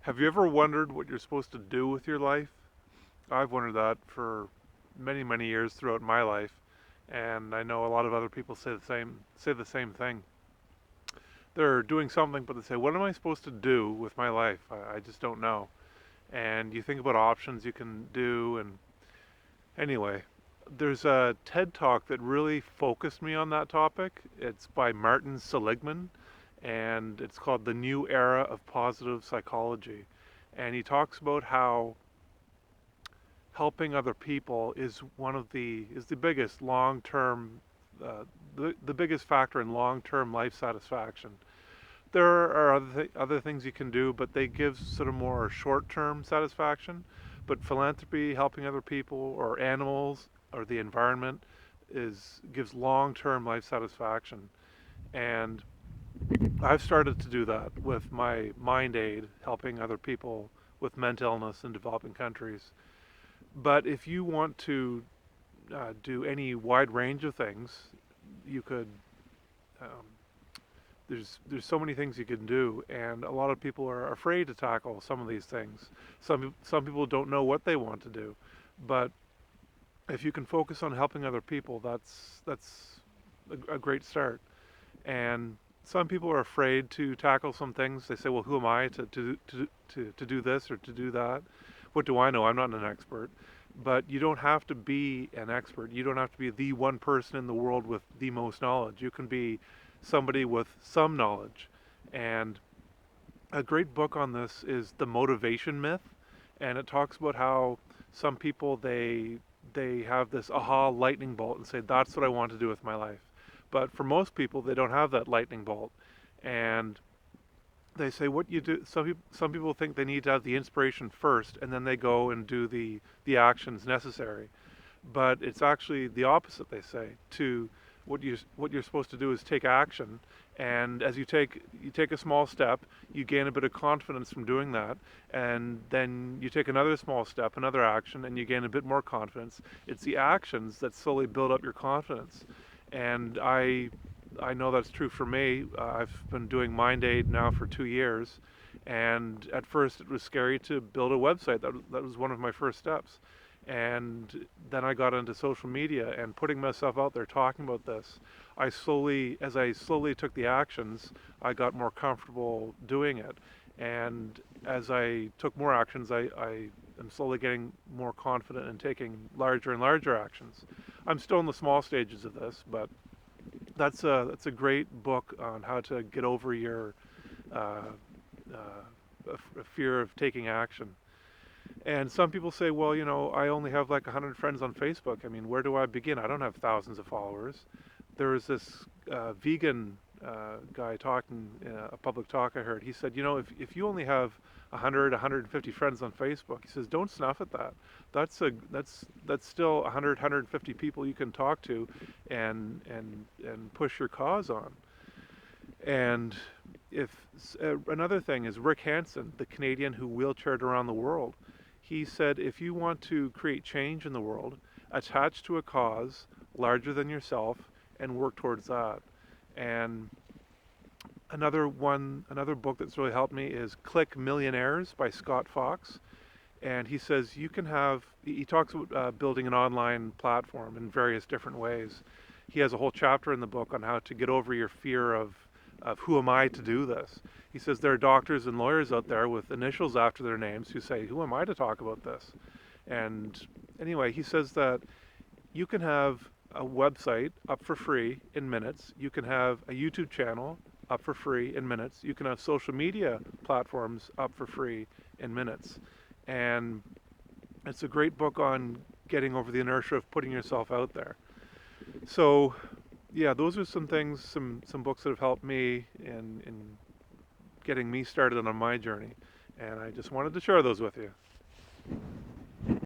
Have you ever wondered what you're supposed to do with your life? I've wondered that for many, many years throughout my life, and I know a lot of other people say the same thing. They're doing something, but they say, "What am I supposed to do with my life? I just don't know." And you think about options you can do, and anyway, there's a TED Talk that really focused me on that topic. It's by Martin Seligman, and it's called The New Era of Positive Psychology. And he talks about how helping other people is the biggest long term the biggest factor in long term life satisfaction. There are other things you can do, but they give sort of more short term satisfaction. But philanthropy, helping other people or animals or the environment, is gives long term life satisfaction. And I've started to do that with my Mind Aid, helping other people with mental illness in developing countries. But if you want to do any wide range of things, you could. Um, there's so many things you can do, and a lot of people are afraid to tackle some of these things. Some people don't know what they want to do, but if you can focus on helping other people, that's a great start. And some people are afraid to tackle some things. They say, "Well, who am I to do this or to do that? What do I know? I'm not an expert." But you don't have to be an expert. You don't have to be the one person in the world with the most knowledge. You can be somebody with some knowledge. And a great book on this is The Motivation Myth, and it talks about how some people they have this aha lightning bolt and say that's what I want to do with my life. But for most people, they don't have that lightning bolt, and they say what you do. Some people think they need to have the inspiration first, and then they go and do the actions necessary. But it's actually the opposite. They say to what you're supposed to do is take action, and as you take a small step, you gain a bit of confidence from doing that, and then you take another small step, another action, and you gain a bit more confidence. It's the actions that slowly build up your confidence, and I know that's true for me. I've been doing Mind Aid now for 2 years, and at first it was scary to build a website. That was one of my first steps. And then I got into social media and putting myself out there talking about this. As I slowly took the actions, I got more comfortable doing it. And as I took more actions, I am slowly getting more confident in taking larger and larger actions. I'm still in the small stages of this, but that's a great book on how to get over your uh, fear of taking action. And some people say, well, I only have like 100 friends on Facebook. I mean, where do I begin? I don't have thousands of followers. There was this vegan guy talking, a public talk I heard. He said, if you only have 100, 150 friends on Facebook, he says, don't snuff at that. That's still 100, 150 people you can talk to, and push your cause on. And if another thing is Rick Hansen, the Canadian who wheelchaired around the world. He said, if you want to create change in the world, attach to a cause larger than yourself and work towards that. And another book that's really helped me is Click Millionaires by Scott Fox. And he says he talks about building an online platform in various different ways. He has a whole chapter in the book on how to get over your fear of who am I to do this. He says there are doctors and lawyers out there with initials after their names who say, who am I to talk about this? And anyway, he says that you can have a website up for free in minutes. You can have a YouTube channel up for free in minutes. You can have social media platforms up for free in minutes. And it's a great book on getting over the inertia of putting yourself out there. So, yeah, those are some things, some books that have helped me in getting me started on my journey. And I just wanted to share those with you.